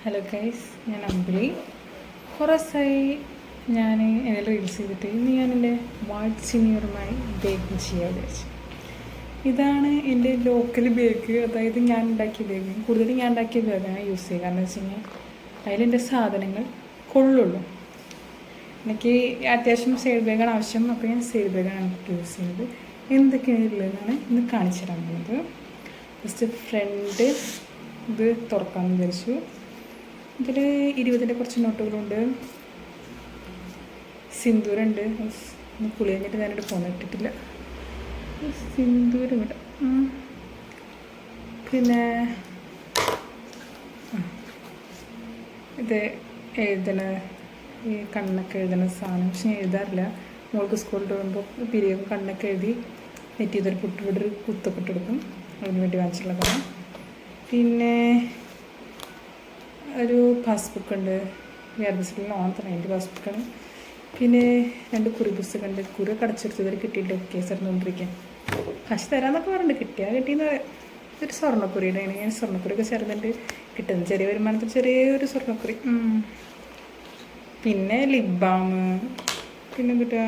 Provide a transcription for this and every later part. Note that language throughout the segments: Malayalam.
ഹലോ ഗൈസ്, ഞാൻ അമ്പിളി. കുറേ ദിവസമായി ഞാൻ എന്നെ റീൽസ് ചെയ്തിട്ട് ഇന്ന് ഞാൻ എൻ്റെ വാട്സ് സീനിയറുമായി ബേക്കിംഗ് ചെയ്യാൻ വിചാരിച്ചു. ഇതാണ് എൻ്റെ ലോക്കൽ ബേക്ക്, അതായത് ഞാൻ ഉണ്ടാക്കിയ ബേക്ക്. കൂടുതലും ഞാൻ ഉണ്ടാക്കിയ ബേക്കാണ് യൂസ് ചെയ്യുക. കാരണം വെച്ച് കഴിഞ്ഞാൽ അതിലെൻ്റെ സാധനങ്ങൾ കൊള്ളുള്ളൂ. എനിക്ക് അത്യാവശ്യം സൈഡ് ബാഗാണ് ആവശ്യം, അപ്പോൾ ഞാൻ സൈഡ് ബാഗാണ് യൂസ് ചെയ്യുന്നത്. എന്തൊക്കെയാണ് ഉള്ളതെന്നാണ് ഇന്ന് കാണിച്ചു തരാൻ പോകുന്നത്. ഫസ്റ്റ് ഫ്രണ്ട് ഇത് തുറക്കാമെന്ന് വിചാരിച്ചു. ഇതിൽ 20ൻ്റെ കുറച്ച് നോട്ടുകളുണ്ട്, സിന്ദൂരുണ്ട്. പുളി കഴിഞ്ഞിട്ട് ഞാനിവിടെ ഫോൺ ഇട്ടിട്ടില്ല. സിന്ദൂരം ഇടാം. പിന്നെ ഇത് എഴുതണ ഈ കണ്ണൊക്കെ എഴുതണ സാധനം, പക്ഷെ ഞാൻ എഴുതാറില്ല. മോൾക്ക് സ്കൂളിൽ പോകുമ്പോൾ പിരിയും കണ്ണൊക്കെ എഴുതി നെറ്റ് ചെയ്തൊരു പുട്ടുവിടൊരു കുത്തൊക്കെ ഇട്ടെടുക്കും. അതിന് വേണ്ടി വാങ്ങിച്ചുള്ളതാണ്. പിന്നെ ഒരു പാസ്ബുക്ക് ഉണ്ട്, വേർബസിലുള്ള ഓണത്തിന് അതിൻ്റെ പാസ്ബുക്കാണ്. പിന്നെ 2 കുറി പുസ്തകമുണ്ട്. കുറി കടച്ചെടുത്ത് ഇവർ കിട്ടിയിട്ട് കേസ് എടുത്തുകൊണ്ടിരിക്കാൻ കാശ് തരാമെന്നൊക്കെ പറഞ്ഞിട്ട് കിട്ടിയെന്ന് പറയാം. ഒരു സ്വർണ്ണക്കുറിയുടെ ആണ്. ഞാൻ സ്വർണ്ണക്കുറിയൊക്കെ ചേർന്നിട്ട് കിട്ടുന്നത് ചെറിയ വരുമാനത്തിൽ ചെറിയൊരു സ്വർണ്ണക്കുറി. പിന്നെ ലിപ് ബാം, പിന്നെ കിട്ടുക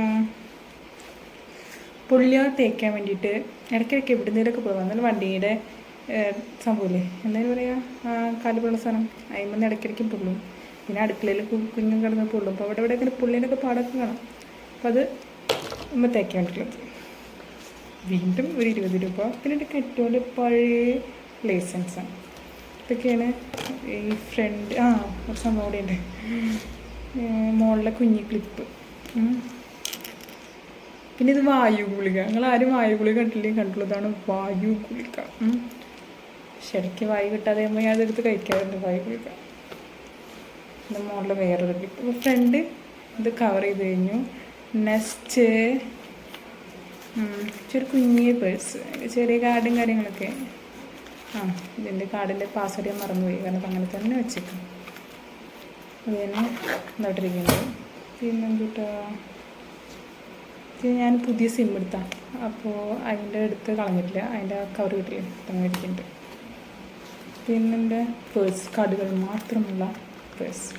പുള്ളിയോ തേക്കാൻ വേണ്ടിയിട്ട് ഇടയ്ക്കിടയ്ക്ക് എവിടുന്നേലൊക്കെ പോകുക. എന്നാലും വണ്ടിയുടെ സംഭവമില്ലേ, എന്തായാലും പറയുക, കാലുപുള്ള സാധനം അതിൽ ഇടയ്ക്കിടയ്ക്കും പൊള്ളും. പിന്നെ അടുക്കളയിൽ കുഞ്ഞും കിടന്ന് പൊള്ളും. അപ്പോൾ അവിടെ ഇങ്ങനെ പുള്ളിനൊക്കെ പാടൊക്കെ കാണാം. അപ്പോൾ അത് നമ്മൾ തേക്കാൻ വേണ്ടിയിട്ടുള്ളത്. വീണ്ടും ഒരു 20 രൂപ. പിന്നെ എൻ്റെ കെട്ടുകൊണ്ട് പഴയ ലൈസൻസാണ്. ഇതൊക്കെയാണ് ഈ ഫ്രണ്ട്. ഒരു സംഭവം കൂടെ ഉണ്ട്, മുകളിലെ കുഞ്ഞി ക്ലിപ്പ്. പിന്നെ ഇത് വായു ഗുളിക. നിങ്ങൾ ആരും വായു ഗുളിക കണ്ടില്ലെങ്കിൽ കണ്ടുള്ളതാണ് വായു ഗുളിക. ശരിക്ക് വായു കിട്ടാതെ ആകുമ്പോൾ ഞാൻ അതെടുത്ത് കഴിക്കാറുണ്ട് വായു ഗുളിക. ഇത് മുകളിൽ വേറൊരു ക്ലിപ്പ്. അപ്പോൾ ഫ്രണ്ട് ഇത് കവർ ചെയ്ത് കഴിഞ്ഞു. നെക്സ്റ്റ് ചെറിയ കുഞ്ഞിയ പേഴ്സ്, ചെറിയ കാർഡും കാര്യങ്ങളൊക്കെ. ഇതിൻ്റെ കാർഡിൻ്റെ പാസ്വേഡ് ഞാൻ മറന്നുപോയി, കാരണം അങ്ങനെ തന്നെ വെച്ചേക്കും. അത് തന്നെ ഇന്നോട്ടിരിക്കുന്നത്. പിന്നെന്താ, ഞാൻ പുതിയ സിം എടുത്താണ്, അപ്പോൾ അതിൻ്റെ അടുത്ത് കളഞ്ഞിട്ടില്ല. അതിൻ്റെ കവർ കിട്ടില്ല, തന്നിരിക്കുന്നുണ്ട്. പിന്നെ പേഴ്സ്, കാർഡുകൾ മാത്രമുള്ള പേഴ്സ്.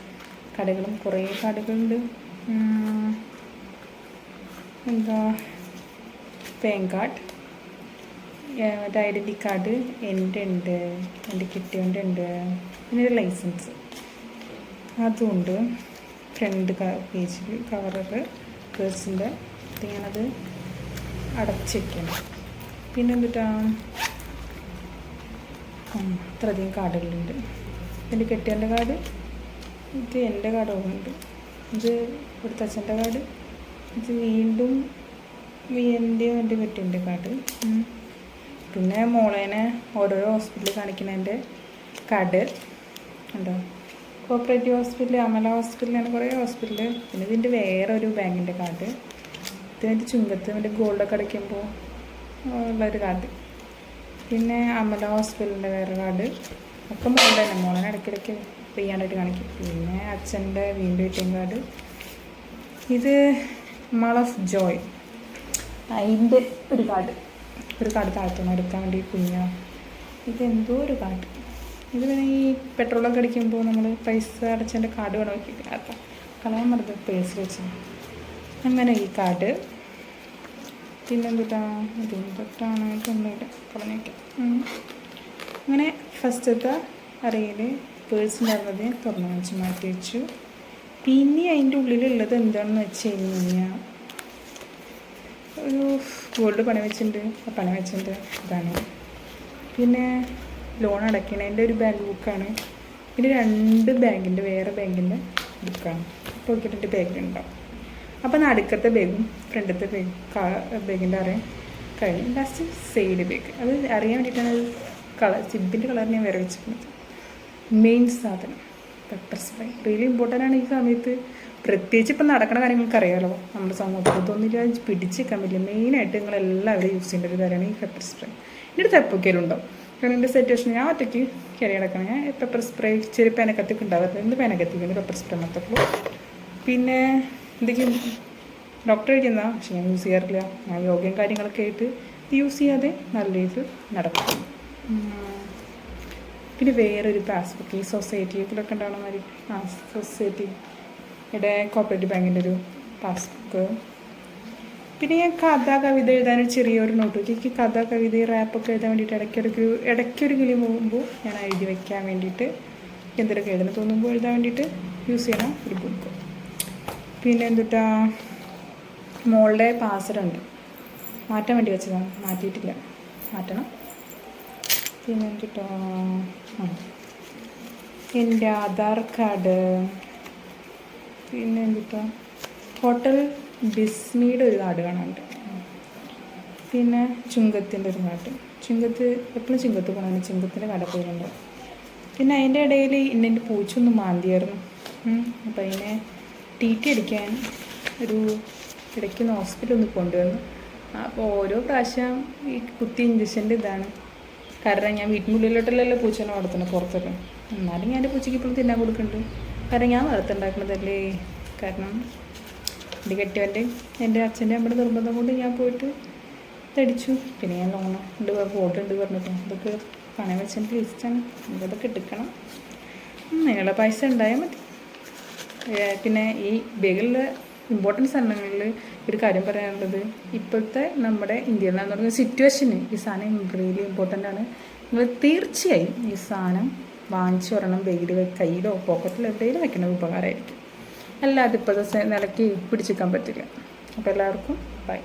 കടകളും കുറേ കാർഡുകളുണ്ട്. എന്താ, പാൻ കാർഡ്, മറ്റേ ഐഡൻറ്റി കാർഡ് എൻ്റെ ഉണ്ട്, എൻ്റെ കിട്ടിയവൻ്റെ ഉണ്ട്. പിന്നെ ഒരു ലൈസൻസ് അതുമുണ്ട്. ഫ്രണ്ട് പേജിൽ കവറ് പേഴ്സിൻ്റെ. ഞാനത് അടച്ചിരിക്കണം. പിന്നെ എന്നിട്ടാ ഇത്രയധികം കാർഡുകളുണ്ട്. എൻ്റെ കെട്ടിയൻ്റെ കാർഡ്, ഇത് എൻ്റെ കാർഡ് ഓർമ്മയുണ്ട്, ഇത് ഇവിടുത്തെ അച്ഛൻ്റെ കാർഡ്, ഇത് വീണ്ടും എൻ്റെ കെട്ടിയൻ്റെ കാർഡ്. പിന്നെ മോളേനെ ഓരോരോ ഹോസ്പിറ്റലിൽ കാണിക്കുന്നതിൻ്റെ കാർഡ് ഉണ്ടോ. കോപ്പറേറ്റീവ് ഹോസ്പിറ്റൽ, അമല ഹോസ്പിറ്റൽ, അങ്ങനെ കുറേ ഹോസ്പിറ്റൽ. പിന്നെ ഇതിൻ്റെ വേറെ ഒരു ബാങ്കിൻ്റെ കാർഡ്. ഇതിൻ്റെ ചുങ്കത്ത് എൻ്റെ ഗോൾഡൊക്കെ അടയ്ക്കുമ്പോൾ ഉള്ളൊരു കാർഡ്. പിന്നെ അമല ഹോസ്പിറ്റലിൻ്റെ വേറെ കാർഡ്. ഒക്കെ മോളുടെ തന്നെ, മോളനെ ഇടയ്ക്കിടയ്ക്ക് ഫ്രീയാണ്ടായിട്ട് കാണിക്കും. പിന്നെ അച്ഛൻ്റെ വീണ്ടും ATM കാർഡ്. ഇത് മാൾ ഓഫ് ജോയ്, അതിൻ്റെ ഒരു കാർഡ് താഴ്ത്തുന്നു എടുക്കാൻ വേണ്ടി കുഞ്ഞാ. ഇതെന്തോ ഒരു കാർഡ്. ഇത് പിന്നെ ഈ പെട്രോളൊക്കെ അടിക്കുമ്പോൾ നമ്മൾ പൈസ അടച്ചതിൻ്റെ കാർഡ് വേണം വയ്ക്കില്ല, അതാ കളയാൻ മറന്നത് പേഴ്സിൽ വെച്ച്. അങ്ങനെ ഈ കാർഡ്. പിന്നെന്താ, ഇതൊട്ടാണ് തൊണ്ണൂറ് കളഞ്ഞേക്കാം. അങ്ങനെ ഫസ്റ്റത്തെ അറയിൽ പേഴ്സിൻ്റെ തുറന്നു വെച്ച് മാറ്റി വെച്ചു. പിന്നെ അതിൻ്റെ ഉള്ളിലുള്ളത് എന്താണെന്ന് വെച്ച് കഴിഞ്ഞാൽ ഒരു ഗോൾഡ് പണി വെച്ചിട്ടുണ്ട്. ഇതാണ്. പിന്നെ ലോൺ അടയ്ക്കണതിൻ്റെ ഒരു ബാങ്ക് ബുക്കാണ്. പിന്നെ 2 ബാങ്കിൻ്റെ വേറെ ബാങ്കിൻ്റെ ബുക്കാണ്. പോക്കറ്റിൻ്റെ ബാഗിലുണ്ടാവും. അപ്പം നടുക്കത്തെ ബാഗും ഫ്രണ്ടത്തെ ബാഗിൻ്റെ അറിയാൻ കഴിഞ്ഞു. Last side bag. അത് അറിയാൻ വേണ്ടിയിട്ടാണ് സിബിൻ്റെ കളർ ഞാൻ വേറെ വെച്ചിരിക്കുന്നത്. മെയിൻ സാധനം പെപ്പർ സ്പ്രേ. റിയലി ഇമ്പോർട്ടൻ്റ് ആണ് ഈ സമയത്ത്. പ്രത്യേകിച്ച് ഇപ്പം നടക്കുന്ന കാര്യങ്ങൾക്ക് അറിയാമല്ലോ, നമ്മുടെ സമൂഹത്തിൽ ഇതൊന്നില്ല പിടിച്ച് വെക്കാൻ പറ്റില്ല. മെയിനായിട്ട് നിങ്ങളെല്ലാവരും യൂസ് ചെയ്യേണ്ട ഒരു കാര്യമാണ് ഈ പെപ്പർ സ്പ്രേ. എൻ്റെ തെപ്പൊക്കെയിലുണ്ടോ, കാരണം എൻ്റെ സിറ്റുവേഷൻ ഞാൻ ഒറ്റയ്ക്ക് കയറി കിടക്കണം. ഞാൻ പെപ്പർ സ്പ്രേ ചെറിയ പേനക്കത്തിക്ക് ഉണ്ടാകാറില്ല. എന്ത് പേനക്കത്തിക്കുന്നു പെപ്പർ സ്പ്രേ മൊത്തപ്പോൾ. പിന്നെ എന്തെങ്കിലും ഡോക്ടർ കഴിക്കുന്ന, പക്ഷെ ഞാൻ യൂസ് ചെയ്യാറില്ല. ഞാൻ യോഗയും കാര്യങ്ങളൊക്കെ ആയിട്ട് യൂസ് ചെയ്യാതെ നല്ല രീതിയിൽ നടക്കും. പിന്നെ വേറൊരു പാസ്ബുക്ക് ഈ സൊസൈറ്റിയിലൊക്കെ ഉണ്ടാവണ മാതിരി സൊസൈറ്റിയുടെ കോപ്പറേറ്റീവ് ബാങ്കിൻ്റെ ഒരു പാസ്ബുക്ക്. പിന്നെ ഞാൻ കഥ കവിത എഴുതാനൊരു ചെറിയൊരു നോട്ട് എനിക്ക് കഥ കവിത റാപ്പൊക്കെ എഴുതാൻ വേണ്ടിയിട്ട് ഇടയ്ക്കൊരു കിളി പോകുമ്പോൾ ഞാൻ എഴുതി വയ്ക്കാൻ വേണ്ടിയിട്ട് എന്തൊക്കെ എഴുതണം തോന്നുമ്പോൾ എഴുതാൻ വേണ്ടിയിട്ട് യൂസ് ചെയ്യണം ഒരു ബുക്ക്. പിന്നെ എന്തുട്ടാ മോളുടെ പാസറുണ്ട്, മാറ്റാൻ വേണ്ടി വെച്ചതാണ്, മാറ്റിയിട്ടില്ല, മാറ്റണം. പിന്നെ എന്തുട്ടാ എൻ്റെ ആധാർ കാർഡ്. പിന്നെ എന്തുട്ടാ ഹോട്ടൽ ബിസ്മിയുടെ ഒരു കാർഡ് കാണാനുണ്ട്. പിന്നെ ചുങ്കത്തിൻ്റെ ഒരു കാർഡ്. ചുങ്കത്ത് എപ്പോഴും ചുങ്കത്ത് പോകണം, ചുങ്കത്തിൻ്റെ കട പോയിട്ടുണ്ട്. പിന്നെ അതിൻ്റെ ഇടയിൽ ഇന്നെൻ്റെ പൂച്ചൊന്ന് മാന്തിയായിരുന്നു. അപ്പോൾ അതിനെ ടി അടിക്കാൻ ഒരു ഇടയ്ക്കൊന്ന് ഹോസ്പിറ്റലൊന്ന് കൊണ്ടുവന്നു. അപ്പോൾ ഓരോ പ്രാവശ്യം ഈ കുത്തി ഇഞ്ചക്ഷൻ്റെ ഇതാണ്. കാരണം ഞാൻ വീട്ടിനുള്ളിലോട്ടല്ലല്ലോ പൂച്ചനെ വളർത്തുന്നത്, പുറത്തൊക്കെ. എന്നാലും ഞാൻ എൻ്റെ പൂച്ചയ്ക്ക് ഇപ്പോഴും തിന്നാൻ കൊടുക്കുന്നുണ്ട്. കാരണം ഞാൻ വളർത്തുണ്ടാക്കുന്നതല്ലേ. കാരണം എൻ്റെ കെട്ടിയവൻ്റെ എൻ്റെ അച്ഛൻ്റെ അമ്മയുടെ നിർബന്ധം കൊണ്ട് ഞാൻ പോയിട്ട് തടിച്ചു. പിന്നെ ഞാൻ ലോണ് ഉണ്ട്, ഫോട്ടോ ഉണ്ട് പറഞ്ഞിട്ട് അതൊക്കെ പണയം വെച്ചതിൻ്റെ ലിസ്റ്റാണ്. നമുക്കതൊക്കെ എടുക്കണം. അതിനുള്ള പൈസ ഉണ്ടായാൽ മതി. പിന്നെ ഈ ബേഗിലുള്ള ഇമ്പോർട്ടൻറ്റ് സാധനങ്ങളിൽ ഒരു കാര്യം പറയാനുള്ളത്, ഇപ്പോഴത്തെ നമ്മുടെ ഇന്ത്യയിലെന്ന് പറഞ്ഞ സിറ്റുവേഷന് ഈ സാധനം റിയലി ഇമ്പോർട്ടൻ്റ് ആണ്. നിങ്ങൾ തീർച്ചയായും ഈ സാധനം വാങ്ങിച്ചു വരണം. ബേഗിൽ കയ്യിലോ പോക്കറ്റിലോ എവിടെയെങ്കിലും വെക്കണ ഉപകാരമായിരിക്കും. അല്ലാതെ ഇപ്പോഴത്തെ നിലയ്ക്ക് പിടിച്ചെടുക്കാൻ പറ്റില്ല. അപ്പോൾ എല്ലാവർക്കും ബൈ.